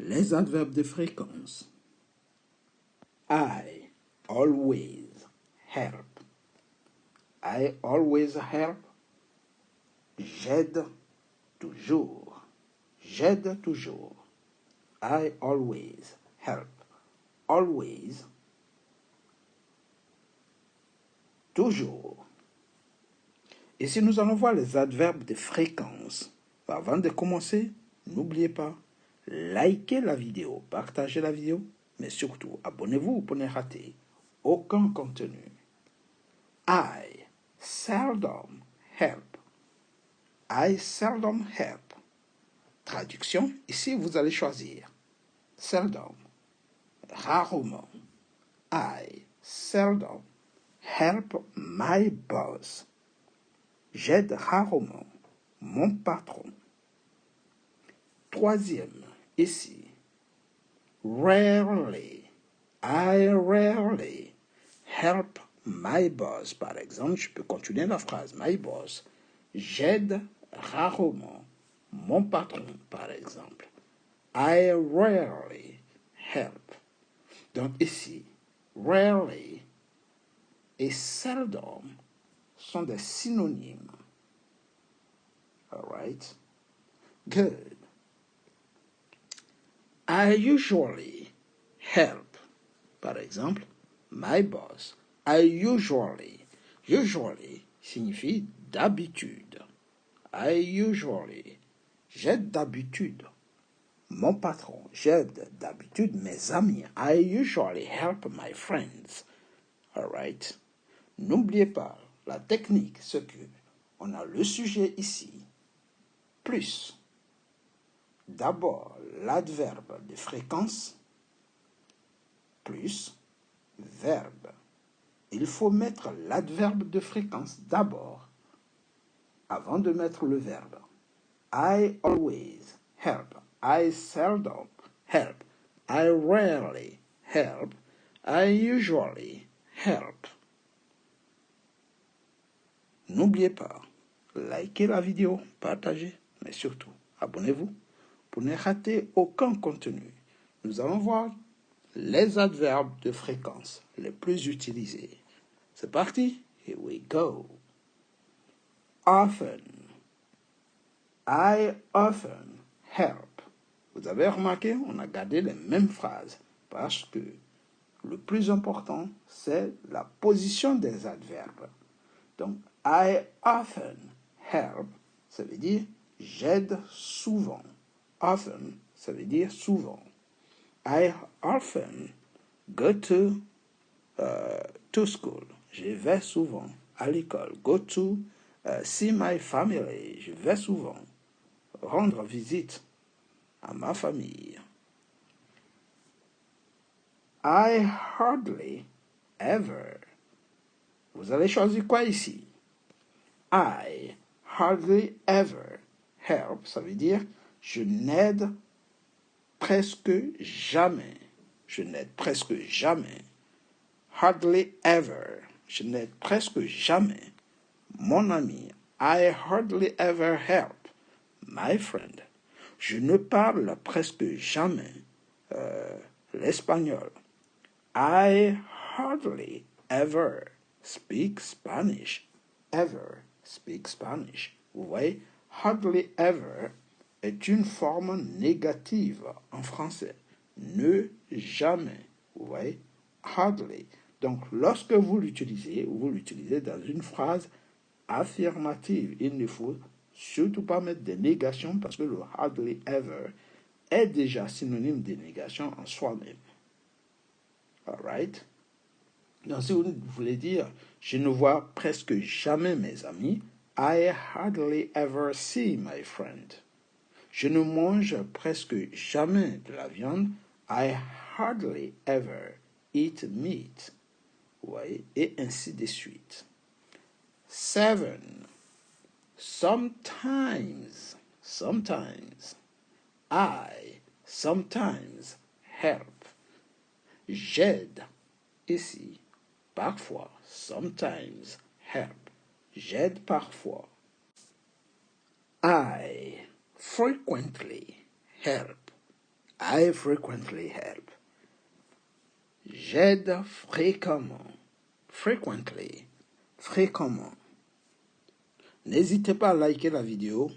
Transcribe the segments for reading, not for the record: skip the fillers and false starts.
Les adverbes de fréquence. I always help. I always help. J'aide toujours. J'aide toujours. I always help. Always. Toujours. Ici, nous allons voir les adverbes de fréquence. Avant de commencer, n'oubliez pas, likez la vidéo, partagez la vidéo, mais surtout, abonnez-vous pour ne rater aucun contenu. I seldom help. I seldom help. Traduction, ici, vous allez choisir seldom, rarement. I seldom help my boss. J'aide rarement mon patron. Troisième, ici, rarely. I rarely help my boss. Par exemple, je peux continuer la phrase. My boss. J'aide rarement mon patron, par exemple. I rarely help. Donc ici, rarely et seldom sont des synonymes. All right? Good. I usually help. Par exemple, my boss. I usually. Usually signifie d'habitude. I usually. J'aide d'habitude mon patron. J'aide d'habitude mes amis. I usually help my friends. All right? N'oubliez pas, la technique, c'est que on a le sujet ici, plus d'abord l'adverbe de fréquence, plus verbe. Il faut mettre l'adverbe de fréquence d'abord, avant de mettre le verbe. I always help. I seldom help. I rarely help. I usually help. N'oubliez pas, likez la vidéo, partagez, mais surtout, abonnez-vous pour ne rater aucun contenu. Nous allons voir les adverbes de fréquence les plus utilisés. C'est parti, here we go. Often. I often help. Vous avez remarqué, on a gardé les mêmes phrases parce que le plus important, c'est la position des adverbes. Donc, I often help, ça veut dire j'aide souvent. Often, ça veut dire souvent. I often go to school. Je vais souvent à l'école. Go to see my family. Je vais souvent rendre visite à ma famille. I hardly ever. Vous allez choisir quoi ici? I hardly ever help. Ça veut dire je n'aide presque jamais. Je n'aide presque jamais. Hardly ever. Je n'aide presque jamais. Mon ami. I hardly ever help my friend. Je ne parle presque jamais l'espagnol. I hardly ever speak Spanish. Ever speak Spanish. Vous voyez, hardly ever est une forme négative en français. Ne jamais. Vous voyez, hardly. Donc, lorsque vous l'utilisez dans une phrase affirmative. Il ne faut surtout pas mettre des négations parce que le hardly ever est déjà synonyme de négation en soi-même. Alright? Donc, si vous voulez dire je ne vois presque jamais mes amis, I hardly ever see my friend. Je ne mange presque jamais de la viande, I hardly ever eat meat. Vous voyez? Et ainsi de suite. 7. Sometimes. I sometimes help. J'aide ici. Parfois. Sometimes help. J'aide parfois. I frequently help. I frequently help. J'aide fréquemment. Frequently. Fréquemment. N'hésitez pas à liker la vidéo.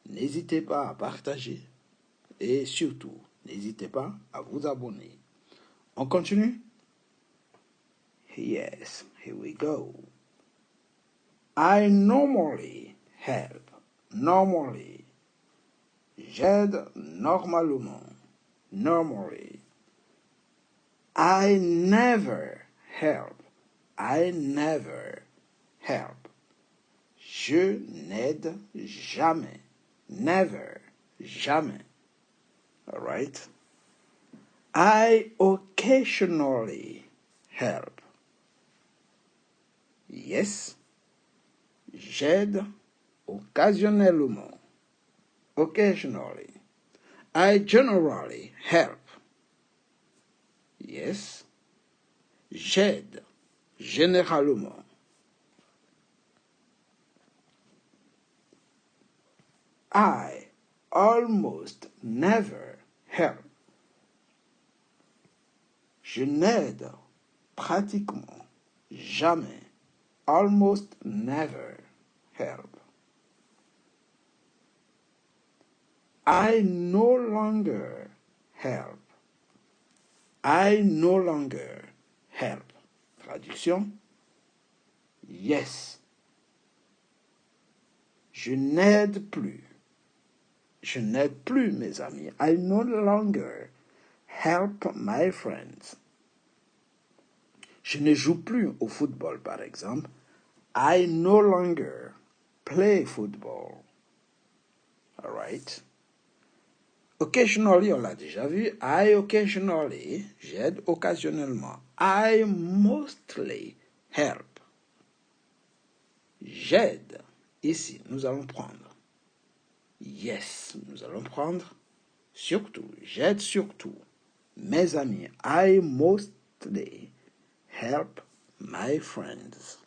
N'hésitez pas à partager. Et surtout, n'hésitez pas à vous abonner. On continue? Yes, here we go. I normally help. Normally. J'aide normalement. Normally. I never help. I never help. Je n'aide jamais. Never. Jamais. All right? I occasionally help. Yes. J'aide occasionnellement. Occasionally. I generally help. Yes. J'aide généralement. I almost never help. Je n'aide pratiquement jamais. Almost never help. I no longer help. I no longer help. Traduction. Yes. Je n'aide plus. Je n'aide plus mes amis. I no longer help my friends. Je ne joue plus au football, par exemple. I no longer play football. All right? Occasionally, on l'a déjà vu. I occasionally, j'aide occasionnellement. I mostly help. J'aide. Ici, nous allons prendre. Yes, nous allons prendre surtout. J'aide surtout. Mes amis, I mostly help my friends.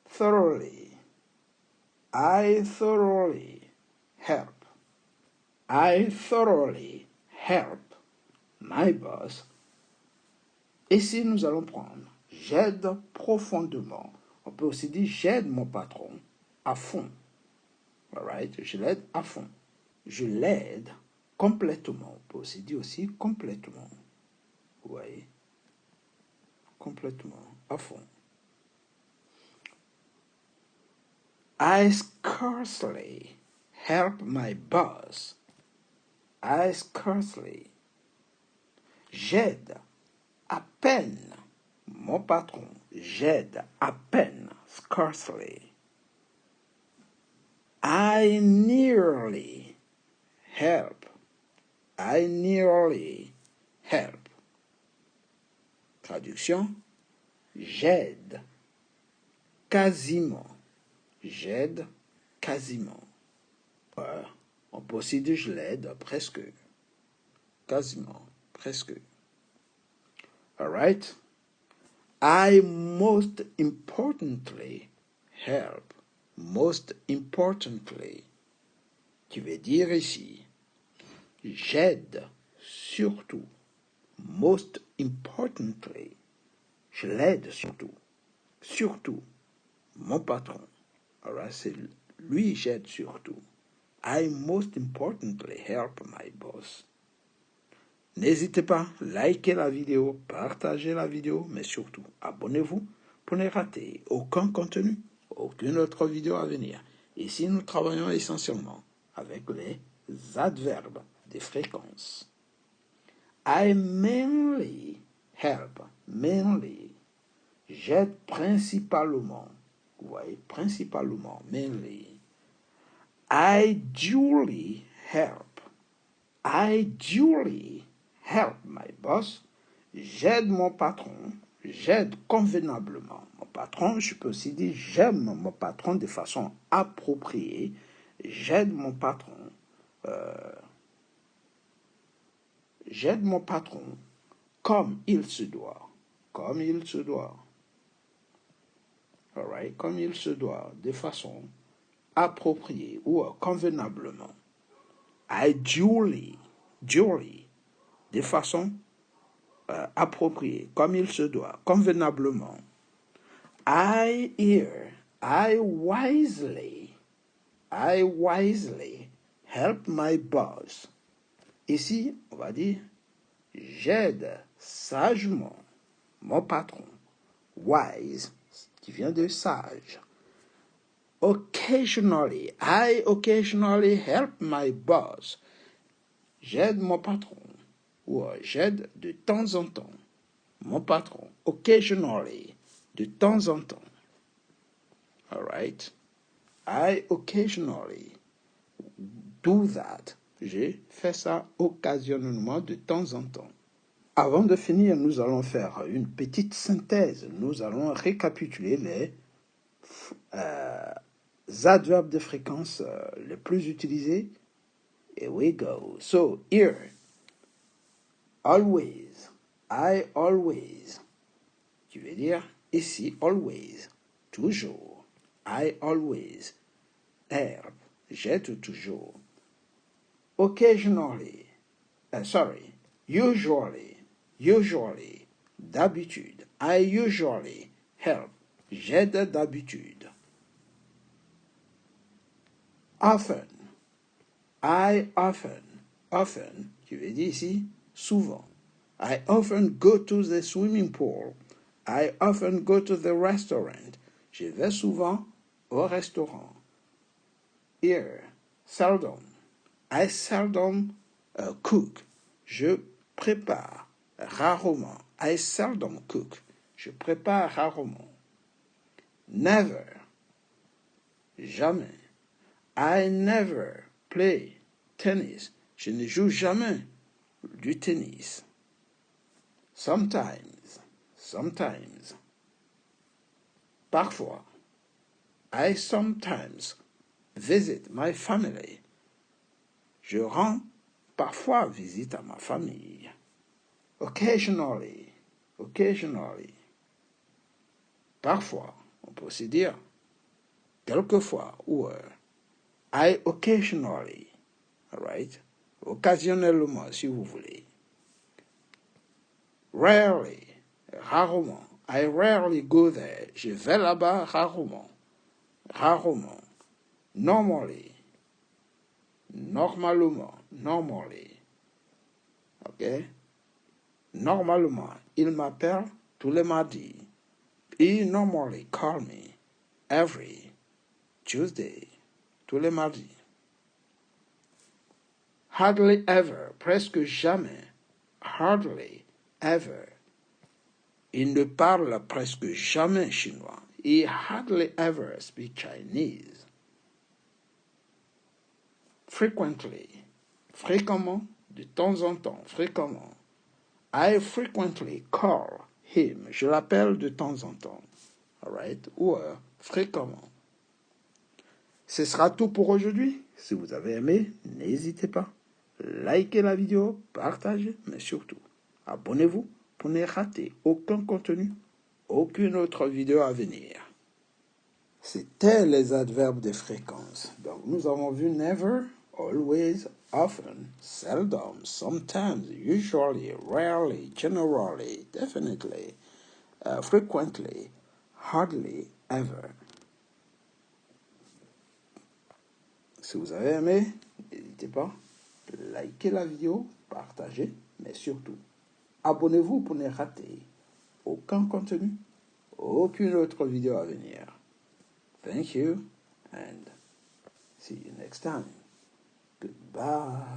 Thoroughly. I thoroughly help. I thoroughly help my boss. Ici, nous allons prendre j'aide profondément. On peut aussi dire j'aide mon patron à fond. All right? Je l'aide à fond. Je l'aide complètement. On peut aussi dire aussi complètement. Vous voyez? Complètement, à fond. I scarcely help my boss. I scarcely. J'aide à peine mon patron. J'aide à peine. Scarcely. I nearly help. I nearly help. Traduction. J'aide quasiment. J'aide quasiment. On peut aussi dire je l'aide presque. Quasiment. Presque. All right? I most importantly help. Most importantly. Qui veut dire ici, j'aide surtout. Most importantly. Je l'aide surtout. Surtout. Mon patron. All right? C'est lui, j'aide surtout. I most importantly help my boss. N'hésitez pas, likez la vidéo, partagez la vidéo, mais surtout, abonnez-vous pour ne rater aucun contenu, aucune autre vidéo à venir. Ici, nous travaillons essentiellement avec les adverbes des fréquences. I mainly help, mainly. J'aide principalement. Vous voyez, principalement, mainly. I duly help. I duly help my boss. J'aide mon patron. J'aide convenablement mon patron. Je peux aussi dire j'aime mon patron de façon appropriée. J'aide mon patron. J'aide mon patron comme il se doit. Comme il se doit. All right? Comme il se doit, de façon appropriée ou convenablement. I duly, de façon appropriée, comme il se doit, convenablement. I wisely help my boss. Ici, on va dire, j'aide sagement mon patron. Wise, qui vient de sage. I occasionally help my boss. J'aide mon patron. Ou j'aide de temps en temps mon patron. Occasionally, de temps en temps. All right? I occasionally do that. J'ai fait ça occasionnellement de temps en temps. Avant de finir, nous allons faire une petite synthèse. Nous allons récapituler les adverbes de fréquence les plus utilisés. Here we go. So, here, always, I always, qui veut dire ici, always, toujours, I always, herbe, jette toujours, occasionally, usually, d'habitude, I usually help, j'aide d'habitude, often, I often, qui veut dire ici, souvent. I often go to the swimming pool. I often go to the restaurant. Je vais souvent au restaurant. Here, seldom. I seldom cook. Je prépare rarement. I seldom cook. Je prépare rarement. Never. Jamais. I never play tennis. Je ne joue jamais du tennis. Sometimes. Parfois. I sometimes visit my family. Je rends parfois visite à ma famille. Occasionally. Parfois. On peut aussi dire quelquefois ou I occasionally. All right? Occasionnellement, si vous voulez. Rarely, rarement. I rarely go there. Je vais là-bas rarement. Normally. Ok? Normalement, il m'appelle tous les mardis. He normally call me every Tuesday. Tous les mardis. Hardly ever, presque jamais. Hardly ever. Il ne parle presque jamais chinois. He hardly ever speaks Chinese. Frequently. Fréquemment, de temps en temps, fréquemment. I frequently call him. Je l'appelle de temps en temps. All right? Ou fréquemment. Ce sera tout pour aujourd'hui. Si vous avez aimé, n'hésitez pas. Likez la vidéo, partagez, mais surtout, abonnez-vous pour ne rater aucun contenu, aucune autre vidéo à venir. C'était les adverbes de fréquence. Donc, nous avons vu never, always, often, seldom, sometimes, usually, rarely, generally, definitely, frequently, hardly, ever. Si vous avez aimé, n'hésitez pas, likez la vidéo, partagez, mais surtout, abonnez-vous pour ne rater aucun contenu, aucune autre vidéo à venir. Thank you and see you next time. Goodbye.